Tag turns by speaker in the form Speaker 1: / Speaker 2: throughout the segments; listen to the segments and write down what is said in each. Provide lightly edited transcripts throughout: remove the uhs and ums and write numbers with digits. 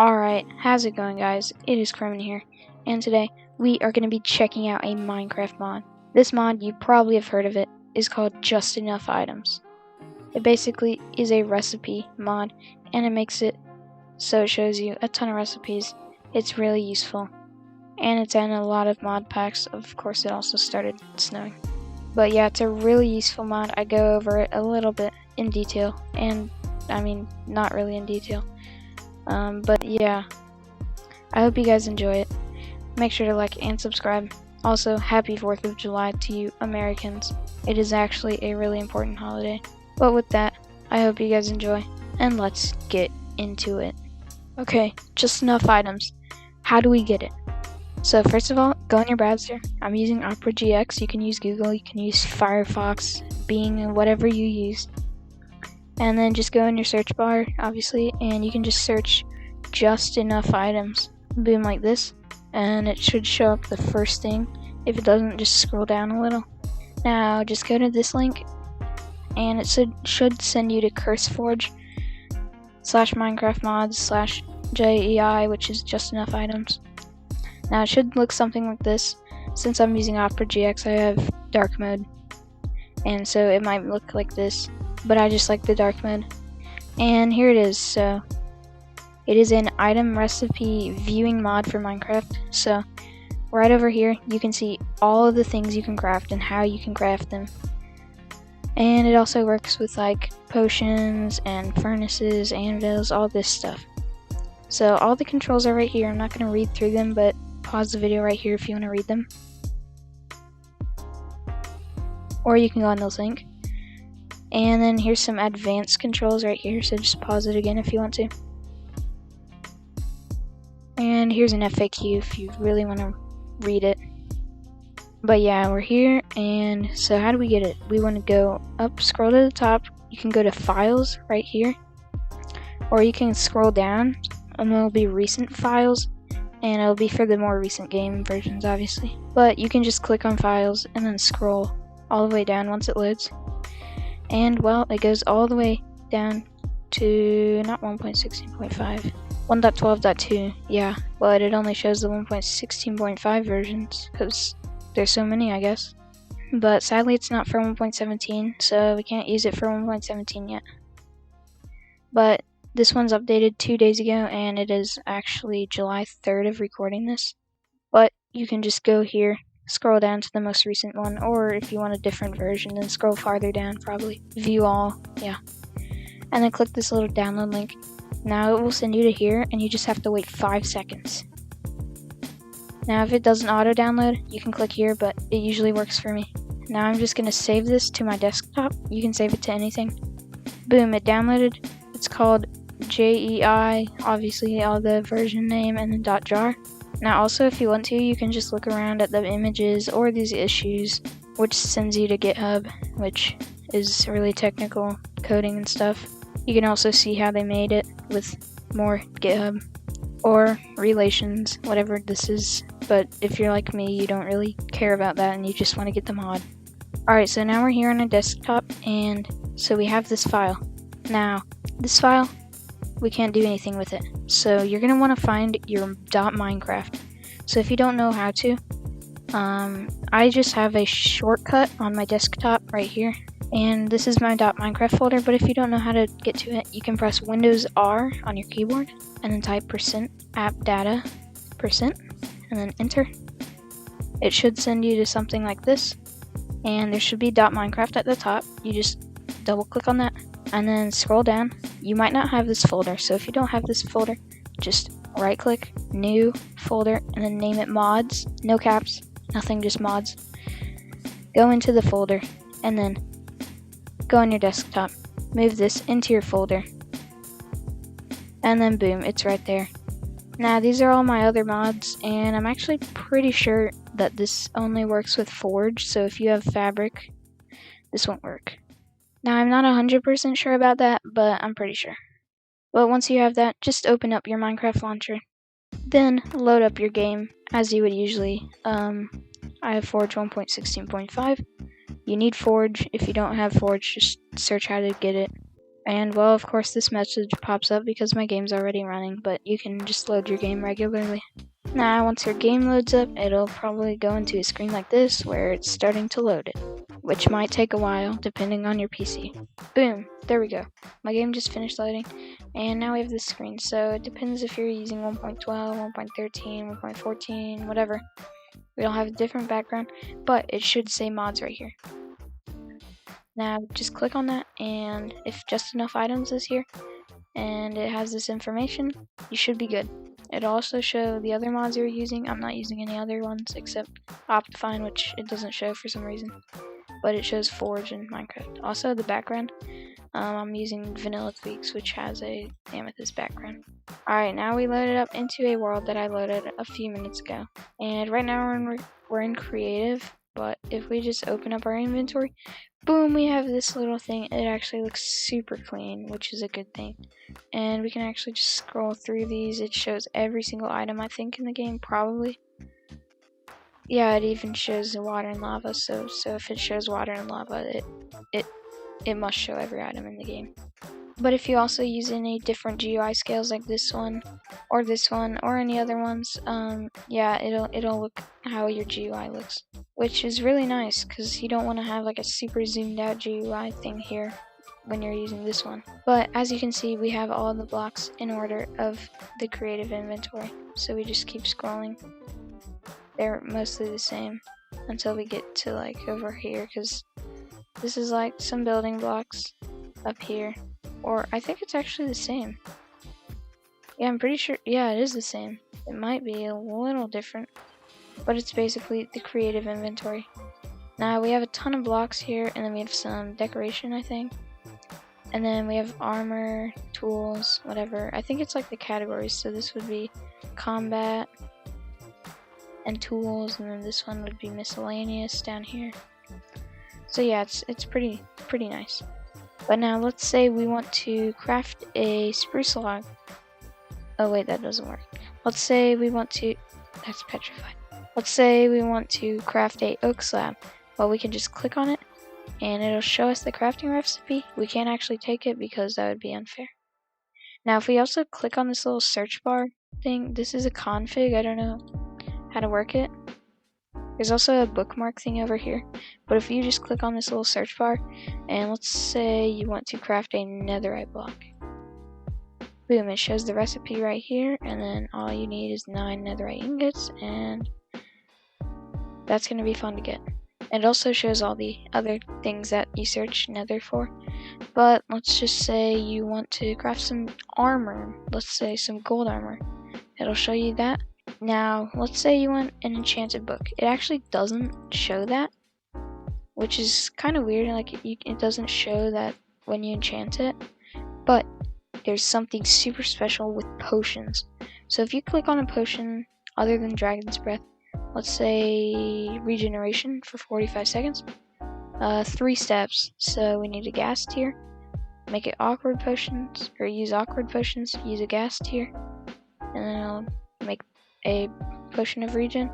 Speaker 1: Alright, how's it going, guys? It is Cremon here, and today we are going to be checking out a Minecraft mod. This mod, you probably have heard of it, is called Just Enough Items. It basically is a recipe mod, and it makes it so it shows you a ton of recipes. It's really useful, and it's in a lot of mod packs. Of course, it also started snowing. But yeah, it's a really useful mod. I go over it a little bit in detail, and I mean, not really in detail. But yeah, I hope you guys enjoy it. Make sure to like and subscribe. Also, happy 4th of July to you Americans. It is actually a really important holiday. But with that, I hope you guys enjoy, and let's get into it. Okay, just enough items. How do we get it? So first of all, go in your browser. I'm using Opera GX. You can use Google, you can use Firefox, Bing, whatever you use. And then just go in your search bar, obviously, and you can just search just enough items. Boom, like this. And it should show up the first thing. If it doesn't, just scroll down a little. Now, just go to this link, and it should send you to curseforge/minecraftmods/JEI, which is just enough items. Now, it should look something like this. Since I'm using Opera GX, I have dark mode. And so it might look like this, but I just like the dark mode. And here it is. So it is an item recipe viewing mod for Minecraft. So right over here you can see all of the things you can craft and how you can craft them. And it also works with like potions and furnaces, anvils, all this stuff. So all the controls are right here. I'm not going to read through them, but pause the video right here if you want to read them. Or you can go on this link. And then here's some advanced controls right here, so just pause it again if you want to. And here's an FAQ if you really want to read it. But yeah, we're here, and so how do we get it? We want to go up, scroll to the top. You can go to Files right here, or you can scroll down, and there'll be Recent Files, and it'll be for the more recent game versions, obviously. But you can just click on Files and then scroll all the way down once it loads. And well, it goes all the way down to not 1.16.5, 1.12.2, yeah, but it only shows the 1.16.5 versions because there's so many, I guess. But sadly, it's not for 1.17, so we can't use it for 1.17 yet. But this one's updated 2 days ago, and it is actually July 3rd of recording this. But you can just go here, scroll down to the most recent one, or if you want a different version, then scroll farther down, probably. View all, yeah. And then click this little download link. Now it will send you to here, and you just have to wait 5 seconds. Now if it doesn't auto-download, you can click here, but it usually works for me. Now I'm just going to save this to my desktop. You can save it to anything. Boom, it downloaded. It's called JEI, obviously all the version name, and then .jar. Now also, if you want to, you can just look around at the images or these issues, which sends you to GitHub, which is really technical coding and stuff. You can also see how they made it with more GitHub or relations, whatever this is. But if you're like me, you don't really care about that and you just want to get the mod. Alright, so now we're here on our desktop, and so we have this file. Now, this file, we can't do anything with it. So you're going to want to find your .minecraft. So if you don't know how to, I just have a shortcut on my desktop right here. And this is my .minecraft folder, but if you don't know how to get to it, you can press Windows R on your keyboard and then type %appdata%, and then enter. It should send you to something like this, and there should be .minecraft at the top. You just double click on that and then scroll down. You might not have this folder, so if you don't have this folder, just right click, new folder, and then name it mods, no caps, nothing, just mods. Go into the folder, and then go on your desktop, move this into your folder, and then boom, it's right there. Now these are all my other mods, and I'm actually pretty sure that this only works with Forge, so if you have Fabric, this won't work. Now I'm not 100% sure about that, but I'm pretty sure. But once you have that, just open up your Minecraft launcher, then load up your game as you would usually. I have Forge 1.16.5. You need Forge. If you don't have Forge, just search how to get it. And well, of course this message pops up because my game's already running, but you can just load your game regularly. Now once your game loads up, it'll probably go into a screen like this where it's starting to load it, which might take a while depending on your PC. Boom, there we go. My game just finished loading, and now we have this screen. So it depends if you're using 1.12, 1.13, 1.14, whatever. We all have a different background, but it should say mods right here. Now just click on that, and if just enough items is here and it has this information, you should be good. It'll also show the other mods you're using. I'm not using any other ones except Optifine, which it doesn't show for some reason, but it shows Forge and Minecraft. Also the background, I'm using Vanilla Tweaks, which has a amethyst background. Alright, now we loaded up into a world that I loaded a few minutes ago, and right now we're in creative. But if we just open up our inventory, boom, we have this little thing. It actually looks super clean, which is a good thing. And we can actually just scroll through these. It shows every single item, I think, in the game, probably. Yeah, it even shows the water and lava. So if it shows water and lava, it must show every item in the game. But if you also use any different GUI scales like this one, or any other ones, yeah, it'll look how your GUI looks, which is really nice because you don't want to have like a super zoomed out GUI thing here when you're using this one. But as you can see, we have all the blocks in order of the creative inventory, so we just keep scrolling. They're mostly the same until we get to like over here, because this is like some building blocks up here. Or I think it's actually the same. Yeah, I'm pretty sure. Yeah, it is the same. It might be a little different, but it's basically the creative inventory. Now we have a ton of blocks here, and then we have some decoration, I think. And then we have armor, tools, whatever. I think it's like the categories. So this would be combat and tools, and then this one would be miscellaneous down here. So yeah, it's pretty nice. But now let's say we want to craft a spruce log. Oh wait, that doesn't work. Let's say we want to, that's petrified. Let's say we want to craft a oak slab. Well, we can just click on it and it'll show us the crafting recipe. We can't actually take it because that would be unfair. Now if we also click on this little search bar thing, this is a config, I don't know how to work it. There's also a bookmark thing over here, but if you just click on this little search bar, and let's say you want to craft a netherite block. Boom, it shows the recipe right here, and then all you need is 9 netherite ingots, and that's going to be fun to get. It also shows all the other things that you search nether for, but let's just say you want to craft some armor, let's say some gold armor. It'll show you that. Now, let's say you want an enchanted book. It actually doesn't show that, which is kind of weird. Like, it doesn't show that when you enchant it, but there's something super special with potions. So if you click on a potion other than Dragon's Breath, let's say regeneration for 45 seconds, 3 steps. So we need a ghast tier, make it awkward potions, or use awkward potions, use a ghast tier, and then I'll make a potion of regen,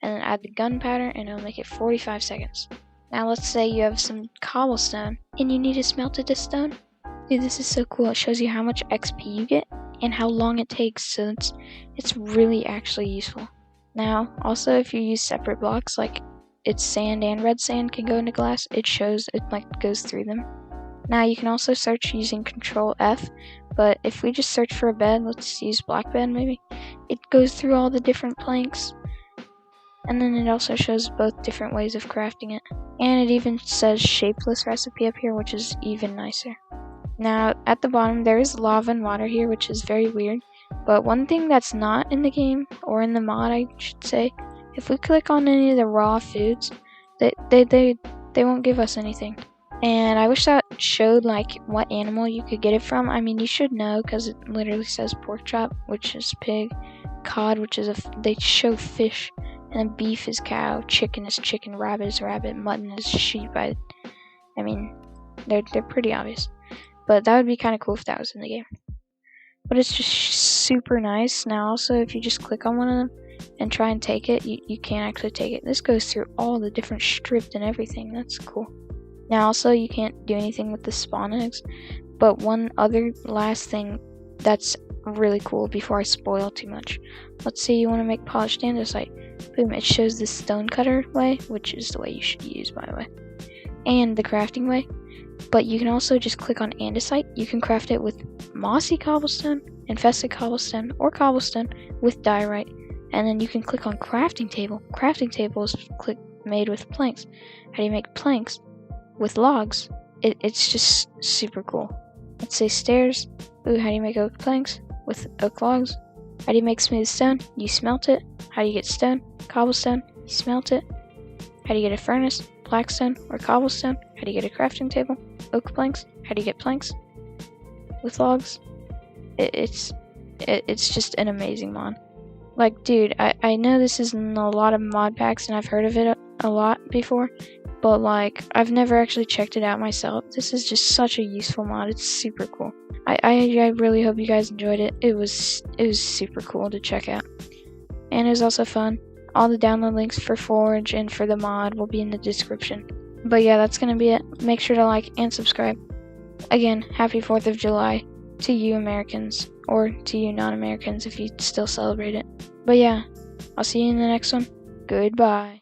Speaker 1: and then add the gunpowder, and it'll make it 45 seconds. Now let's say you have some cobblestone and you need to smelt it to stone. Dude, this is so cool. It shows you how much XP you get and how long it takes, so it's really actually useful. Now also, if you use separate blocks, like it's sand and red sand can go into glass, it shows it like goes through them. Now you can also search using Control F, but if we just search for a bed, let's use black bed maybe, it goes through all the different planks, and then it also shows both different ways of crafting it. And it even says shapeless recipe up here, which is even nicer. Now at the bottom there is lava and water here, which is very weird, but one thing that's not in the game, or in the mod I should say, if we click on any of the raw foods, they won't give us anything. And I wish that showed like what animal you could get it from. I mean, you should know because it literally says pork chop, which is pig, cod, which is they show fish, and then beef is cow, chicken is chicken, rabbit is rabbit, mutton is sheep. I mean, they're pretty obvious, but that would be kind of cool if that was in the game. But it's just super nice. Now also, if you just click on one of them and try and take it, you can't actually take it. This goes through all the different strips and everything. That's cool. Now also, you can't do anything with the spawn eggs, But one other last thing that's really cool before I spoil too much. Let's say you want to make polished andesite. Boom, it shows the stone cutter way, which is the way you should use, by the way, and the crafting way. But you can also just click on andesite. You can craft it with mossy cobblestone, infested cobblestone, or cobblestone with diorite. And then you can click on crafting table. Crafting table is made with planks. How do you make planks? With logs. It's just super cool. Let's say stairs. Ooh, how do you make oak planks? With oak logs. How do you make smooth stone? You smelt it. How do you get stone? Cobblestone. You smelt it. How do you get a furnace? Blackstone or cobblestone. How do you get a crafting table? Oak planks. How do you get planks? With logs. It's just an amazing mod. Like, dude, I know this isn't a lot of mod packs and I've heard of it a lot before, but like, I've never actually checked it out myself. This is just such a useful mod. It's super cool. I really hope you guys enjoyed it. It was super cool to check out. And it was also fun. All the download links for Forge and for the mod will be in the description. But yeah, that's gonna be it. Make sure to like and subscribe. Again, happy 4th of July to you Americans, or to you non-Americans if you still celebrate it. But yeah, I'll see you in the next one. Goodbye.